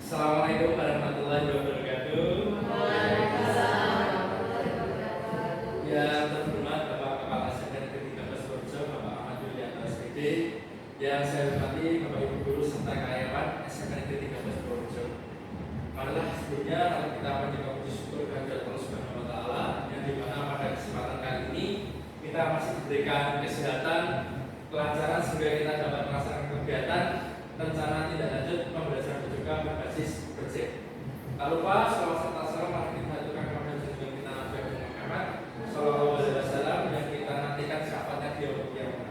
Assalamualaikum warahmatullahi wabarakatuh. Ya, terhormat Bapak Kepala Sekolah Negeri 13 Purworejo, Bapak Ahmad Yulianto SPD, yang saya hormati Bapak Ibu guru serta karyawan SMK Negeri 13 Purworejo. Marilah sebelumnya kita menjaga puji syukur kehadirat Allah Subhanahu wa taala, yang dimana pada kesempatan kali ini kita masih diberikan kesehatan, kelancaran sehingga kita dapat melaksanakan kegiatan rencana tindak lanjut pembelajaran BJK berbasis project. Tak lupa selawat serta salam mari kita haturkan kepada junjungan kita Nabi Muhammad Sallallahu Alaihi Wasallam yang kita nantikan syafaatnya di yaumul qiyamah.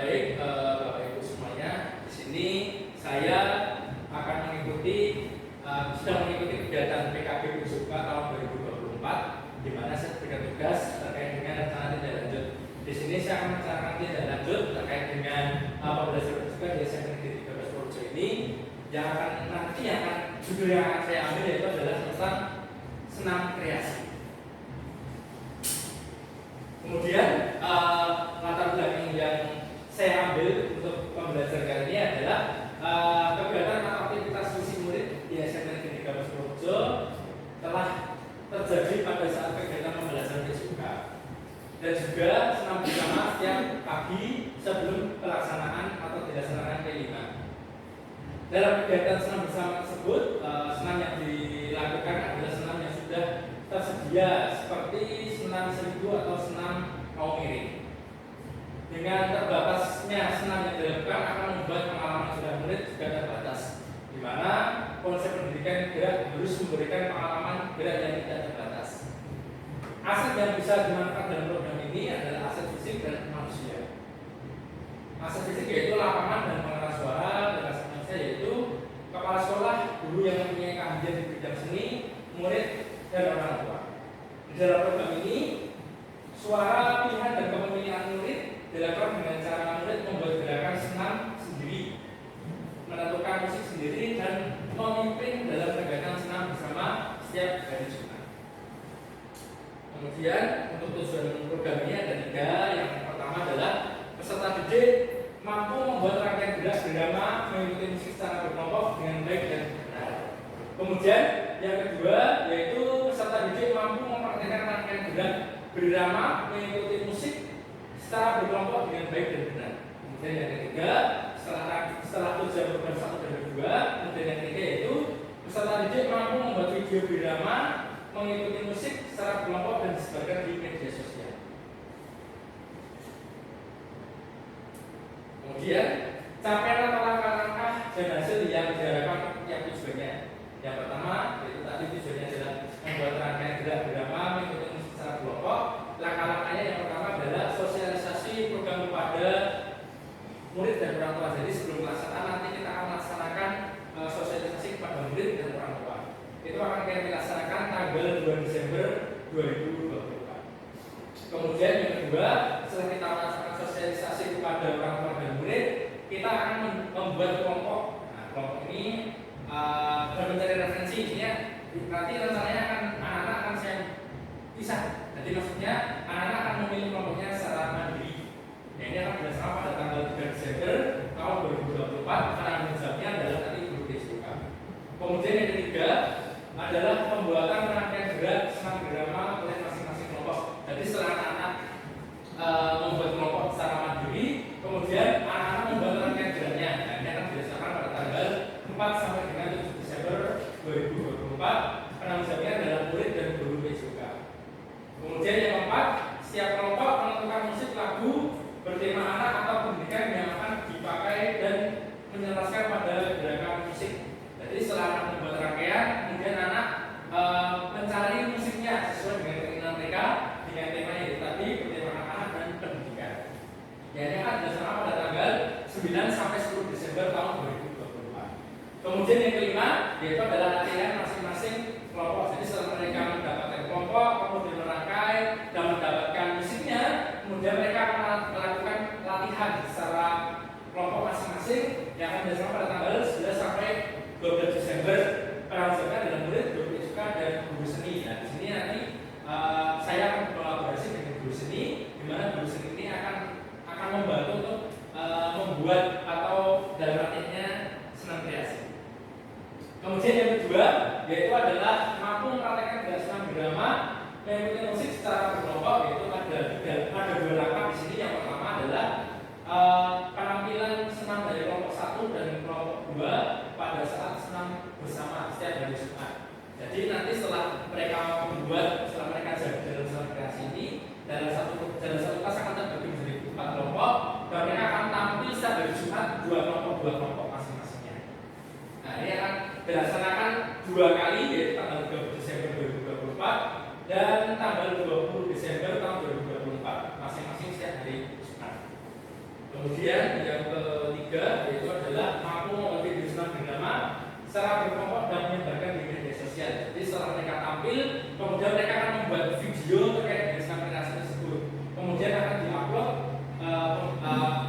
Baik, Bapak Ibu semuanya, di sini saya akan sedang mengikuti kegiatan PKB BJK tahun 2024, di mana saya diberikan tugas terkait dengan rencana tindak lanjut. Di sini saya akan menceritakan tindak lanjut terkait dengan pembelajaran BJK di SMK Negeri 13 Purworejo ini, yang akan judul yang akan saya ambil yaitu adalah tentang senam kreasi. Kemudian latar belakang yang saya ambil untuk pembelajaran kali ini adalah kegiatan atau aktivitas visi murid di SMK Negeri 13 Purworejo telah terjadi pada saat kegiatan pembelajaran BJK, dan juga senam bersama setiap pagi sebelum pelaksanaan atau dilaksanakan P5. Dalam kegiatan senam bersama tersebut, senam yang dilakukan adalah senam yang sudah tersedia seperti senam seribu atau senam kaum miring. Dengan terbatasnya senam yang dilakukan akan membuat pengalaman sudah murid juga terbatas, di mana konsep pendidikan gerak harus memberikan pengalaman gerak yang tidak terbatas. Aset yang bisa dimanfaatkan dalam program ini adalah aset fisik dan manusia. Aset fisik yaitu lapangan dan pengeras suara, dan aset manusia yaitu kepala sekolah, guru yang mempunyai keahlian di bidang seni, murid, dan orang tua. Di dalam program ini, suara, pilihan, dan kepemilikan murid dilakukan dengan cara murid membuat gerakan senam sendiri, menentukan musik sendiri, dan memimpin dalam kegiatan senam bersama setiap hari Jumat. Kemudian untuk tujuan program ini ada 3. Yang pertama adalah peserta didik mampu membuat rangkaian gerak berirama mengikuti musik secara berkelompok dengan baik dan benar. Kemudian yang kedua yaitu peserta didik mampu mempraktikkan rangkaian gerak berirama mengikuti musik secara berkelompok dengan baik dan benar. Kemudian yang ketiga, setelah tujuan program 1 dan 2, kemudian yang ketiga yaitu peserta didik mampu membuat video berirama mengikuti musik secara kelompok dan disebarkan di media sosial. Kemudian capaian atau langkah-langkah dan hasil yang diharapkan yang tujuannya. Yang pertama yaitu tadi tujuannya adalah membuat rangkaian gerak berirama mengikuti musik secara kelompok. Langkah-langkahnya yang pertama adalah sosialisasi program kepada murid dan orang tua. Jadi sebelum pelaksanaan nanti kita akan melaksanakan sosialisasi kepada murid dan orang tua. Itu akan kita laksanakan tanggal 2 Desember 2024. Kemudian yang kedua, setelah kita melaksanakan sosialisasi kepada orang tua dan murid, kita akan membuat kelompok. Nah, kelompok ini mencari referensi. Ini nanti rencananya anak-anak akan saya pisah. Jadi maksudnya anak-anak akan memilih kelompoknya secara mandiri. Nah, ini akan dilaksanakan pada tanggal 3 Desember tahun 2024. Karena menjawabnya adalah tadi guru BJK. Kemudian yang ketiga adalah pembuatan rangkaian gerak senam berirama oleh masing-masing kelompok. Jadi setelah anak-anak membuat kelompok secara mandiri, kemudian anak-anak membuat rangkaian geraknya. Nah, ini akan dilaksanakan pada tanggal 4 sampai dengan 7 Desember 2024. Penanggung adalah murid dan guru BJK. Kemudian yang keempat, setiap kelompok menentukan musik lagu bertema anak atau pendidikan yang akan dipakai dan menjelaskan pada gerakan musik. Jadi setelah anak membuat rangkaian, kemudian anak mencari musiknya sesuai dengan keinginan mereka dengan tema yang tadi bertema anak dan pendidikan. Ya, ini akan dilaksanakan pada tanggal 9 sampai 10 Desember tahun 2024. Kemudian yang kelima yaitu adalah latihan masing-masing kelompok. Jadi setelah mereka mendapatkan kelompok, kemudian merangkai dan mendapatkan musiknya, kemudian mereka akan melakukan latihan secara kelompok masing-masing yang akan dilaksanakan pada tanggal 11 sampai 12 Desember. Penanggung adalah murid, guru BJK, dan guru seni. Nah, di sini nanti saya akan berkolaborasi dengan guru seni, di mana guru seni ini akan membantu untuk membuat atau dalam artinya senam kreasi. Kemudian yang kedua yaitu adalah mampu mempraktekkan gerakan senam irama mengikuti musik secara berkelompok, yaitu ada dua langkah di sini. Yang pertama adalah penampilan senam dari kelompok 1 dan kelompok 2 pada saat senam bersama setiap hari Jumat. Jadi nanti setelah mereka jadi dalam senam kreasi ini, dalam satu kelas akan terbagi menjadi 4 kelompok dan mereka akan tampil setiap hari Jumat dua kelompok masing-masingnya. Nah, ini akan dilaksanakan 2 kali, yaitu tanggal 30 Desember 2024 dan tanggal 20 Desember tahun 2024 masing-masing setiap hari Jumat. Kemudian yang ketiga yaitu adalah mampu membuat video senam bernama secara berkelompok dan menyebarkan di media sosial. Jadi setelah mereka tampil, kemudian mereka akan membuat video terkait dengan senam kreasi tersebut. Kemudian akan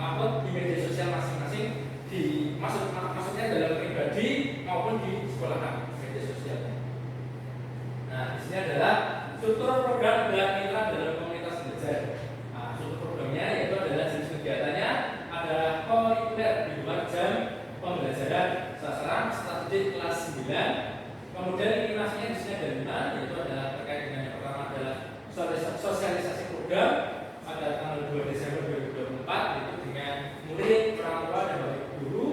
upload di media sosial masing-masing, maksudnya dalam pribadi maupun di sekolah media sosialnya. Nah, di sini adalah struktur program dan mitra dalam komunitas belajar. Nah, struktur programnya yaitu adalah jenis kegiatannya adalah kurikuler di luar jam pembelajaran sasaran strategik kelas 9. Kemudian eliminasinya di sini ada 5, yaitu adalah terkait dengan yang pertama adalah sosialisasi program pada tanggal 2 Desember 2024 yaitu dengan murid, orang tua dan bapak guru.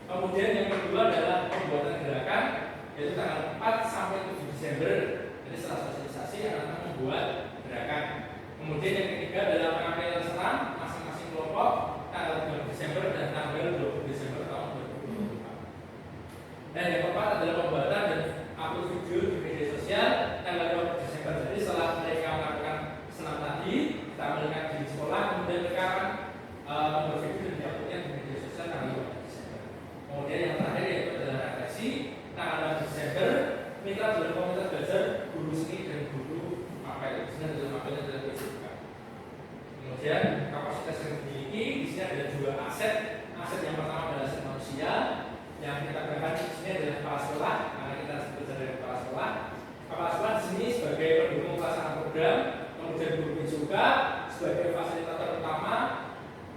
Kemudian yang kedua adalah pembuatan gerakan yaitu tanggal 4 sampai 7 Desember. Jadi setelah sosialisasi akan membuat gerakan. Kemudian yang ketiga adalah pengambilan senam masing-masing kelompok tanggal 2 Desember dan tanggal 20 Desember tahun 2024. Dan yang keempat adalah pembuatan dan upload video di media sosial tanggal 20 Desember. Jadi setelah mereka melakukan senam tadi, kita ambilkan di sekolah, kemudian mereka akan membuat video dan diuploadnya di media sosial tanggal 20 Desember. Kemudian yang terakhir yaitu adalah refleksi tanggal 6 Desember. Mitra dalam komunitas belajar guru seni dan guru mapel. Di sini adalah mapelnya adalah PJK. Kemudian kapasitas yang dimiliki di sini ada 2 aset. Aset yang pertama adalah aset manusia yang kita gunakan di sini adalah kepala sekolah, karena kita belajar dari kepala sekolah. Kepala sekolah di sini sebagai pendukung pelaksanaan program, kemudian guru PJK sebagai fasilitator utama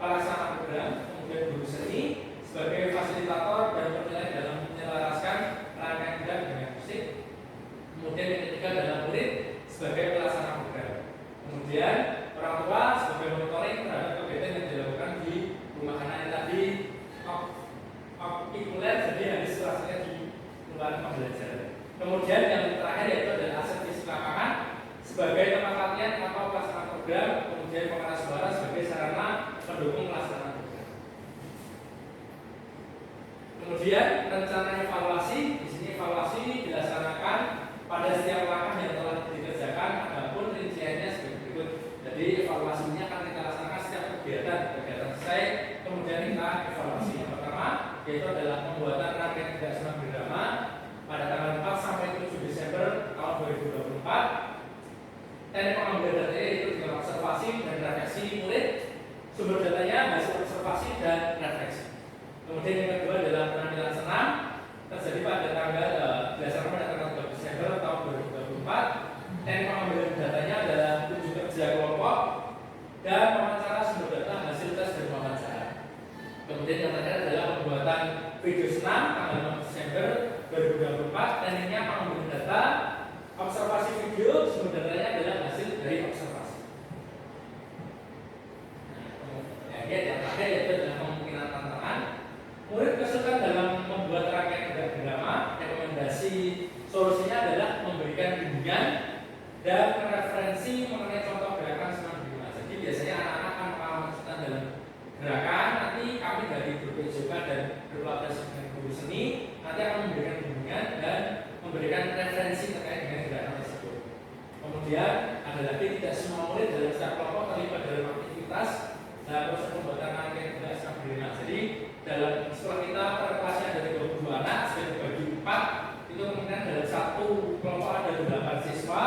pelaksanaan program, kemudian guru seni sebagai fasilitator dan penilai dalam menyelaraskan rangkaian program dengan musik. Kemudian yang ketiga adalah murid sebagai pelaksana program. Kemudian orang tua sebagai monitoring terhadap kegiatan yang dilakukan di rumah anak yang tadi okuler, jadi yang diselaksanakan di luar pembelajaran. Kemudian yang terakhir yaitu adalah aset fisik lapangan sebagai tempat latihan atau pelaksanaan program. Kemudian pengeras suara sebagai sarana pendukung pelaksanaan program. Kemudian rencana evaluasi, di sini evaluasi dilaksanakan pada setiap langkah yang telah dikerjakan, adapun rinciannya sebagai berikut. Jadi evaluasinya akan kita laksanakan setiap kegiatan selesai, kemudian kita evaluasi. Yang pertama yaitu adalah pembuatan rangkaian gerakan senam irama pada tanggal 4 sampai 7 Desember tahun 2024. Teknik pengambilan data yaitu dengan observasi dan refleksi murid. Sumber datanya hasil observasi dan refleksi. Kemudian yang kedua adalah penampilan senam terjadi pada berdasarkan pada tanggal 3 Desember tahun 2024. Teknik pengambilan datanya adalah 7 kerja kelompok dan wawancara sumber data hasil tes dan wawancara. Kemudian yang terakhir adalah pembuatan video senam tanggal 6 Desember 2024. Tekniknya pengambilan data, observasi video, sumber datanya adalah hasil dari observasi. Yang terakhir yaitu adalah kemungkinan tantangan. Murid kesulitan dalam membuat rangkaian gerakan irama. Rekomendasi solusinya adalah memberikan bimbingan dan referensi mengenai contoh gerakan senam irama. Jadi biasanya anak-anak akan mengalami kesulitan dalam gerakan. Nanti kami dari grup PJK dan berkolaborasi dengan guru seni nanti akan memberikan bimbingan dan memberikan referensi terkait dengan gerakan tersebut. Kemudian ada lagi tidak semua murid dalam setiap kelompok terlibat dalam aktivitas dalam proses pembuatan rangkaian gerakan senam irama. Jadi dalam sekolah kita per kelasnya ada 32 anak, sudah dibagi 4. Itu kemungkinan dalam satu kelompok ada 8 siswa.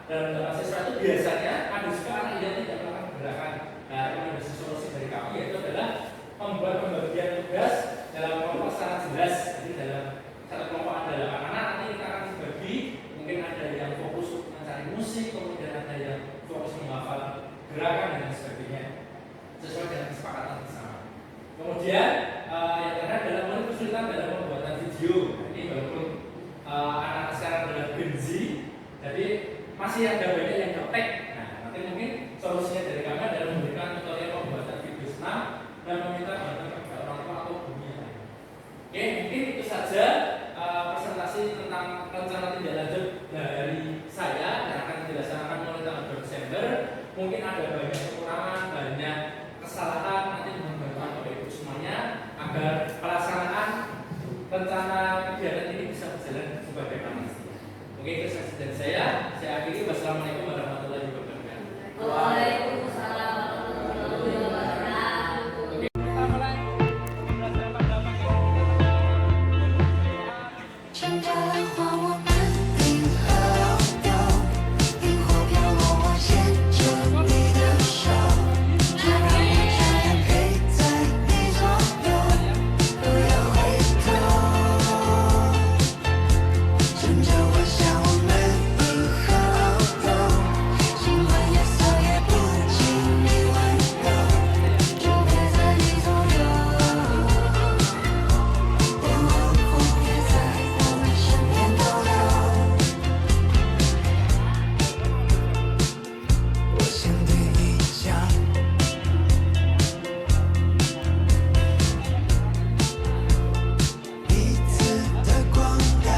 Dalam 8 siswa itu biasanya ada juga anak yang tidak melakukan gerakan. Nah, rekomendasi solusi dari kami yaitu adalah membuat pembagian tugas dalam kelompok secara jelas. Jadi dalam satu kelompok ada 8 anak, nanti kita akan dibagi. Mungkin ada yang fokus mencari musik, kemudian ada yang fokus menghafal gerakan dan sebagainya sesuai dengan kesepakatan bersama. Kemudian yang terakhir adalah murid kesulitan dalam pembuatan video. Ini walaupun anak-anak sekarang adalah Gen Z, jadi masih ada banyak yang ngetek. Nah, nanti mungkin solusinya dari kami adalah memberikan tutorial pembuatan video senam dan meminta bantuan kepada orang tua atau gurunya. Oke, mungkin itu saja presentasi tentang rencana tindak lanjut dari saya yang akan dilaksanakan mulai tanggal 2 Desember. Mungkin ada banyak kekurangan, banyak kesalahan, nanti mohon bantuan Bapak Ibu semuanya agar pelaksanaan rencana kegiatan ini bisa berjalan sebagaimana mestinya. Oke, itu saja dari saya. Saya akhiri. Wassalamualaikum warahmatullahi wabarakatuh. Waalaikumsalam warahmatullahi wabarakatuh. Oke, kita mulai belajar pada materi. 趁着浪花，我们迎河流，萤火飘落，我牵着你的手，就让我这样陪在你左右，不要回头。趁着晚霞，我们迎河流，尽管夜色也不尽你温柔，就陪在你左右。连晚风也在我们身边逗留。我想对你讲，彼此的光亮。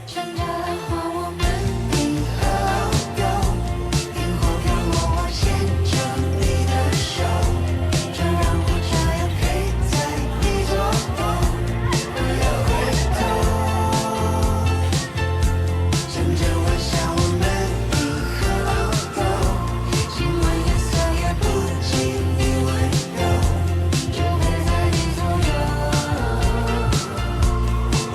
趁着浪花，我们迎河流，萤火飘落，我牵着你的手，就让我这样陪在你左右，不要回头。趁着晚霞，我们迎河流，尽管夜色也不尽你温柔，就陪在你左右。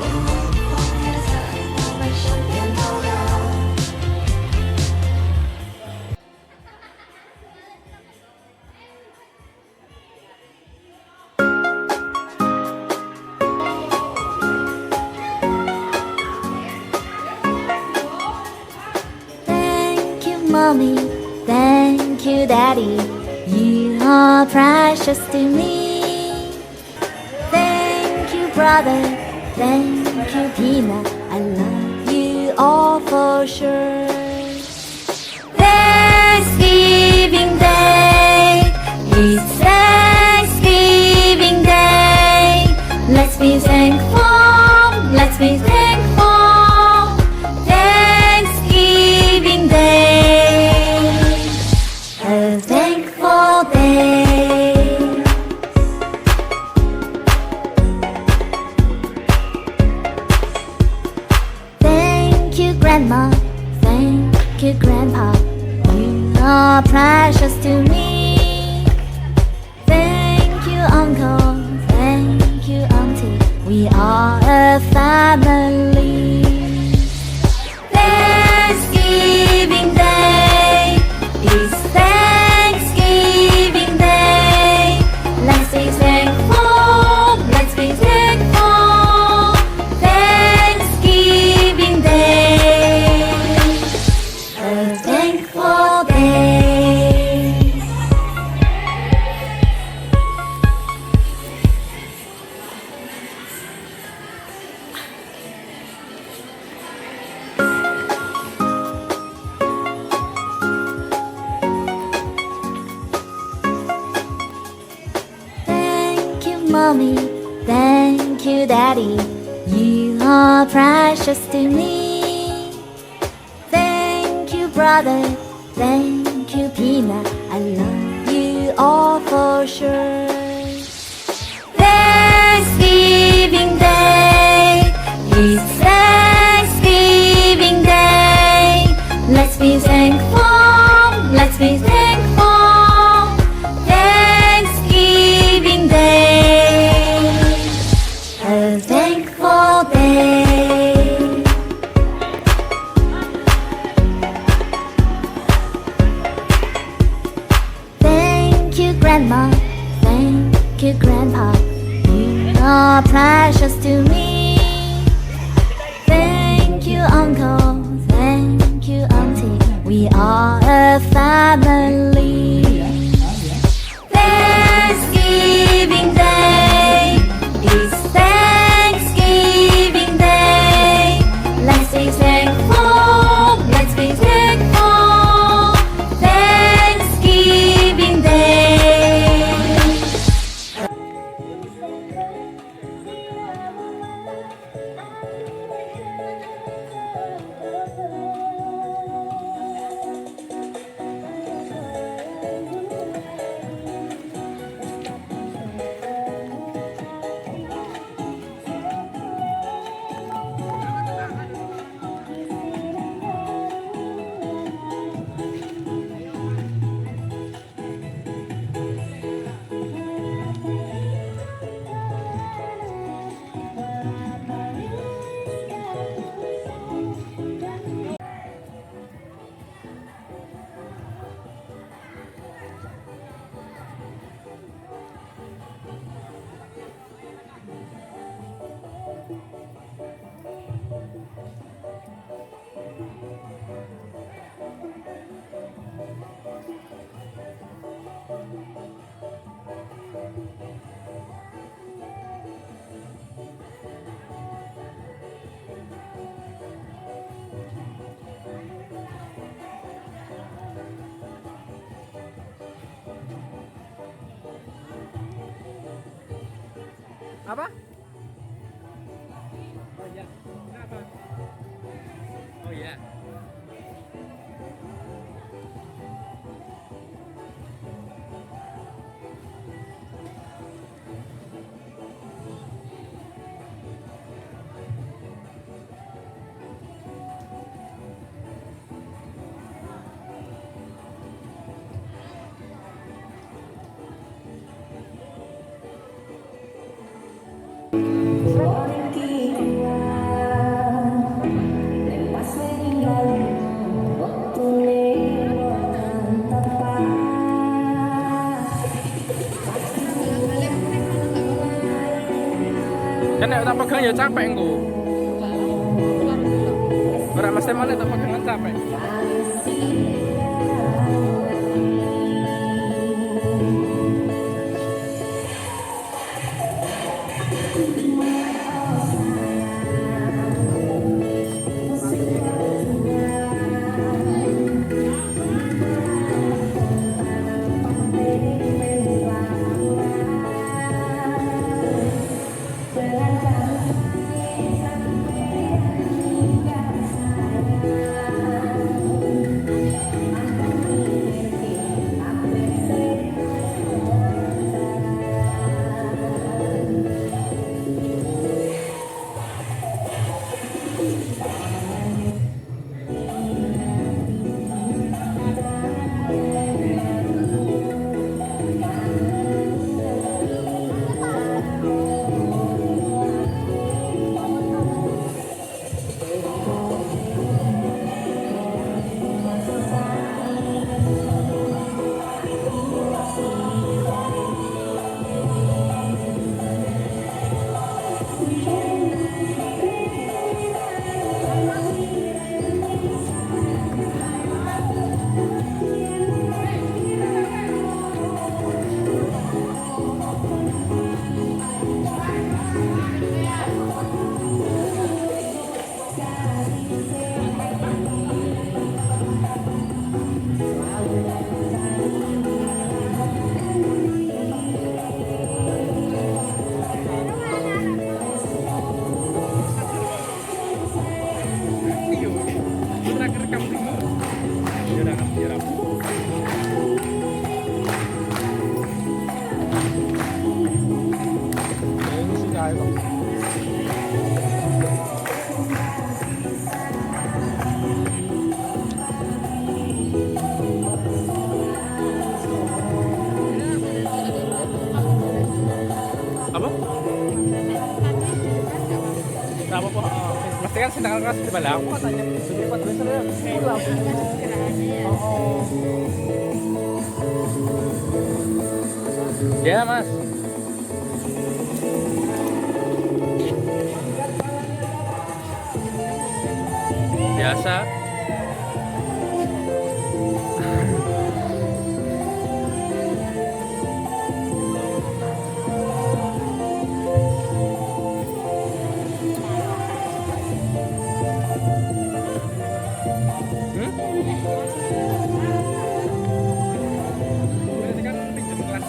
连晚风也在我们身边逗留。Thank you, mommy. Thank you, daddy. You are precious to me. Thank you, brother. Thank you, Tina. I love you all for sure. Thanksgiving Day. It's Thanksgiving Day. Let's be thankful. Let's be thankful. Thanksgiving Day. A thankful day. Thank you, Grandma. Thank you, Grandpa. You are precious to me. Thank you, Uncle. Thank you, Auntie. We are a family. Thanksgiving Day. It's Thanksgiving Day. Let's be thankful. Let's be thankful. Thanksgiving Day. A thankful day. Thank you, mommy. Thank you, daddy. You are precious to me. Thank you, brother. Thank you, Pina. I love you all for sure. Thanksgiving Day. It's Thanksgiving Day. Let's be thankful. Let's be thankful. Thanksgiving Day. A thankful day. Thank you, Grandma. Thank are precious to me. Thank you, uncle. Thank you, auntie. We are a family. Thanksgiving Day. It's Thanksgiving Day. Let's be thankful. Let's be thankful. Thanksgiving Day. Apa? Oh iya. Kenapa? Oh iya. Kan nek tak pegang ya capek engko. Ora mesti malah tak pegangan capek. kan sedang kelas di balik aku katanya jadi fundraiser ya pulang. Oh. Ya mas. biasa. Ini kan pinjam kelas.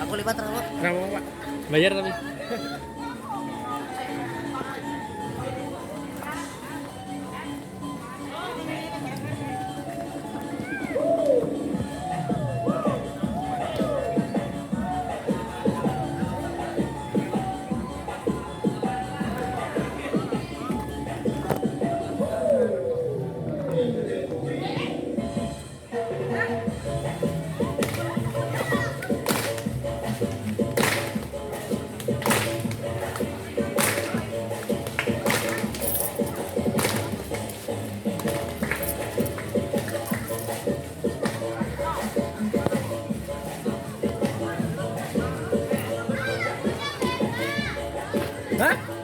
Aku lipat rambut. Nggak apa-apa, Pak. Bayar tapi. Hah?